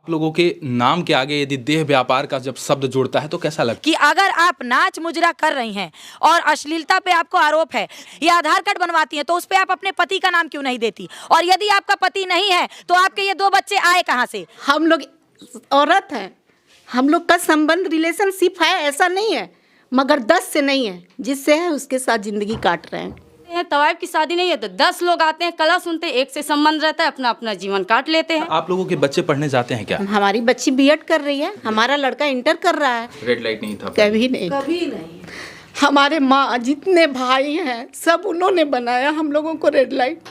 आप लोगों के नाम के आगे यदि देह व्यापार का जब शब्द जुड़ता है तो कैसा लगता है? कि अगर आप नाच मुजरा कर रही हैं और अश्लीलता पे आपको आरोप है या आधार कार्ड बनवाती हैं तो उस पे आप अपने पति का नाम क्यों नहीं देती? और यदि आपका पति नहीं है तो आपके ये 2 बच्चे आए कहाँ से? हम लोग औरत हैं, हम लोग का संबंध रिलेशनशिप है, ऐसा नहीं है, मगर 10 से नहीं है, जिससे है उसके साथ जिंदगी काट रहे हैं। तवाइफ की शादी नहीं है तो 10 लोग आते हैं, कला सुनते हैं, एक से संबंध रहता है, अपना अपना जीवन काट लेते हैं। आप लोगों के बच्चे पढ़ने जाते हैं क्या? हमारी बच्ची बीएड कर रही है, हमारा लड़का इंटर कर रहा है। रेड लाइट नहीं था? कभी नहीं। हमारे माँ जितने भाई हैं सब उन्होंने बनाया हम लोगों को रेड लाइट।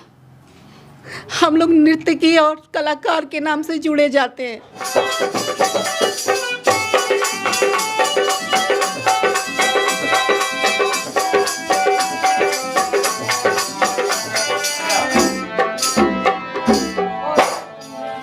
हम लोग नृत्यकी और कलाकार के नाम से जुड़े जाते हैं।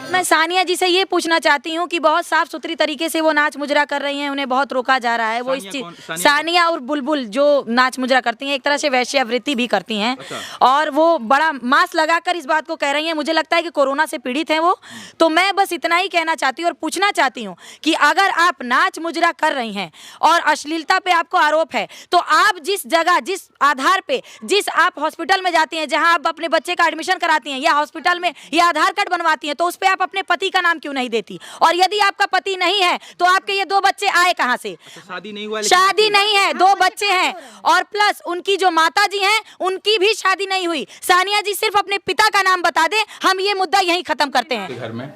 मैं सानिया जी से ये पूछना चाहती हूँ कि बहुत साफ सुथरी तरीके से वो नाच मुजरा कर रही हैं, उन्हें बहुत रोका जा रहा है। वो इस चीज सानिया और बुलबुल जो नाच मुजरा करती हैं एक तरह से वैश्यावृत्ति भी करती हैं। और वो बड़ा मास्क लगाकर इस बात को कह रही हैं। मुझे लगता है कि कोरोना से पीड़ित हैं वो। तो मैं बस इतना ही कहना चाहती हूँ और पूछना चाहती हूँ कि अगर आप नाच मुजरा कर रही हैं और अश्लीलता पे आपको आरोप है तो आप जिस जगह, जिस आधार पे, जिस आप हॉस्पिटल में जाती हैं, जहाँ आप अपने बच्चे का एडमिशन कराती हैं या हॉस्पिटल में या आधार कार्ड बनवाती हैं तो उस पर आप अपने पति का नाम क्यों नहीं देती? और यदि आपका पति नहीं है तो आपके ये 2 बच्चे आए कहाँ से? शादी नहीं हुआ? शादी नहीं है, 2 बच्चे हैं और प्लस उनकी जो माता जी हैं उनकी भी शादी नहीं हुई। सानिया जी सिर्फ अपने पिता का नाम बता दें, हम ये मुद्दा यहीं खत्म करते हैं। घर में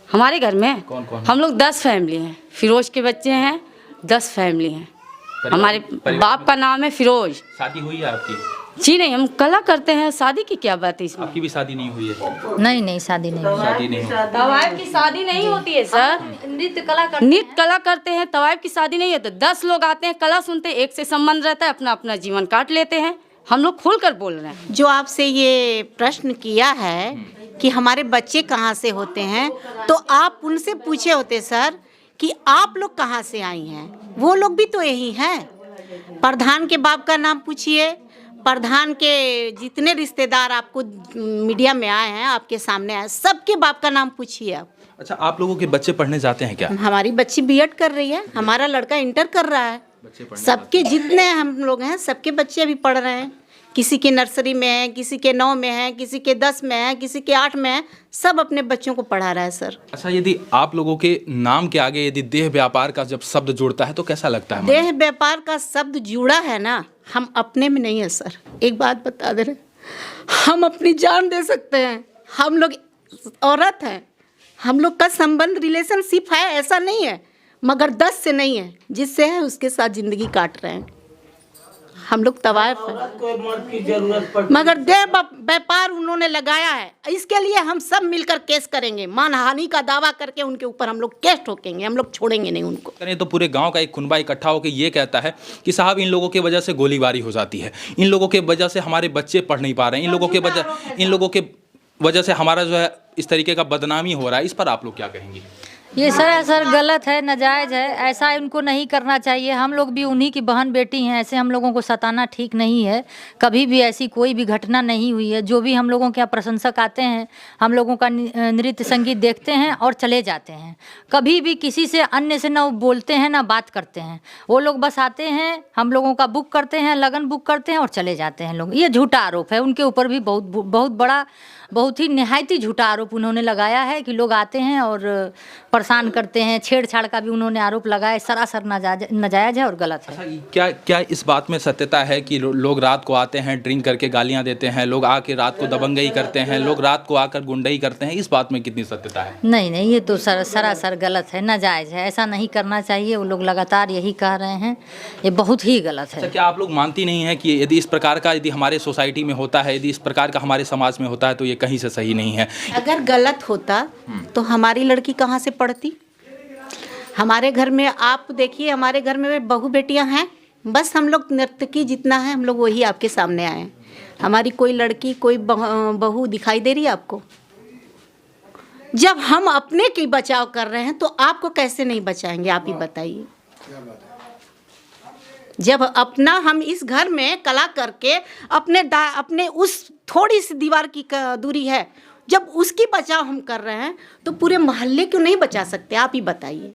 हमारे घर में कौन कौन? हम लोग 10 फैमिली हैं। फिरोज के बच्चे हैं, 10 फैमिली हैं। हमारे बाप का नाम है फिरोज। शादी हुई है आपकी? जी नहीं, हम कला करते हैं, शादी की क्या बात है इसमें? आपकी भी शादी नहीं हुई है? नहीं शादी नहीं। शादी नहीं हुई। तवाइफ की शादी नहीं होती है सर, नृत्य कला करते हैं। तवाइफ की शादी नहीं है तो 10 लोग आते हैं, कला सुनते हैं, एक से संबंध रहता है, अपना अपना जीवन काट लेते हैं। हम लोग खुल कर बोल रहे हैं। जो आपसे ये प्रश्न किया है कि हमारे बच्चे कहाँ से होते हैं, तो आप उनसे पूछे होते सर कि आप लोग कहाँ से आई हैं। वो लोग भी तो यही हैं। प्रधान के बाप का नाम पूछिए, प्रधान के जितने रिश्तेदार आपको मीडिया में आए हैं, आपके सामने आए, सबके बाप का नाम पूछिए आप। अच्छा, आप लोगों के बच्चे पढ़ने जाते हैं क्या? हमारी बच्ची बीएड कर रही है, हमारा लड़का इंटर कर रहा है। सबके जितने हम लोग हैं सबके बच्चे अभी पढ़ रहे हैं। किसी के नर्सरी में है, किसी के 9 में है, किसी के 10 में है, किसी के 8 में है। सब अपने बच्चों को पढ़ा रहा है सर। अच्छा, यदि आप लोगों के नाम के आगे यदि देह व्यापार का जब शब्द जुड़ता है तो कैसा लगता है? देह व्यापार का शब्द जुड़ा है ना, हम अपने में नहीं है सर। एक बात बता दे रहे, हम अपनी जान दे सकते हैं। हम लोग औरत हैं, हम लोग का संबंध रिलेशनशिप है, ऐसा नहीं है, मगर 10 से नहीं है, जिससे है उसके साथ जिंदगी काट रहे हैं। हम लोग तवाइफ हैं, मगर देह व्यापार उन्होंने लगाया है। इसके लिए हम सब मिलकर केस करेंगे, मानहानि का दावा करके उनके ऊपर हम लोग केस ठोकेंगे। हम लोग छोड़ेंगे नहीं उनको। तो पूरे गांव का एक कुनबा इकट्ठा होकर ये कहता है कि साहब इन लोगों की वजह से गोलीबारी हो जाती है, इन लोगों के वजह से हमारे बच्चे पढ़ नहीं पा रहे हैं, इन लोगों के वजह से हमारा जो है इस तरीके का बदनामी हो रहा है। इस पर आप लोग क्या कहेंगी? ये सरासर गलत है, नाजायज़ है। ऐसा इनको नहीं करना चाहिए। हम लोग भी उन्हीं की बहन बेटी हैं, ऐसे हम लोगों को सताना ठीक नहीं है। कभी भी ऐसी कोई भी घटना नहीं हुई है। जो भी हम लोगों के यहाँ प्रशंसक आते हैं, हम लोगों का नृत्य संगीत देखते हैं और चले जाते हैं। कभी भी किसी से अन्य से ना बोलते हैं ना बात करते हैं। वो लोग बस आते हैं, हम लोगों का बुक करते हैं, लगन बुक करते हैं और चले जाते हैं लोग। ये झूठा आरोप है उनके ऊपर भी, बहुत बड़ा, बहुत ही निहायती झूठा आरोप उन्होंने लगाया है कि लोग आते हैं और परेशान करते हैं। छेड़छाड़ का भी उन्होंने आरोप लगाया, सरासर नाजायज़ है और गलत है। अच्छा, क्या इस बात में सत्यता है कि लोग रात को आते हैं, ड्रिंक करके गालियां देते हैं, लोग आके रात को दबंगई करते हैं, लोग रात को आकर गुंडई करते हैं? इस बात में कितनी सत्यता है? नहीं, ये तो सरासर गलत है, नाजायज़ है। ऐसा नहीं करना चाहिए। वो लोग लगातार यही कह रहे हैं, ये बहुत ही गलत है। अच्छा, क्या आप लोग मानती नहीं हैं कि यदि इस प्रकार का यदि हमारे सोसाइटी में होता है, यदि इस प्रकार का हमारे समाज में होता है तो ये कहीं से सही नहीं है? अगर गलत होता तो हमारी लड़की कहाँ से पढ़ती? हमारे घर में आप देखिए, हमारे घर में बहू बेटियां हैं, बस हम लोग नर्तकी जितना है हम लोग वही आपके सामने आए हैं। हमारी कोई लड़की, कोई बहू दिखाई दे रही है आपको? जब हम अपने की बचाव कर रहे हैं तो आपको कैसे नहीं बचाएंगे? आप ही बताइए। जब अपना हम इस घर में कला करके अपने उस थोड़ी सी दीवार की दूरी है जब उसकी बचाव हम कर रहे हैं तो पूरे मोहल्ले क्यों नहीं बचा सकते, आप ही बताइए।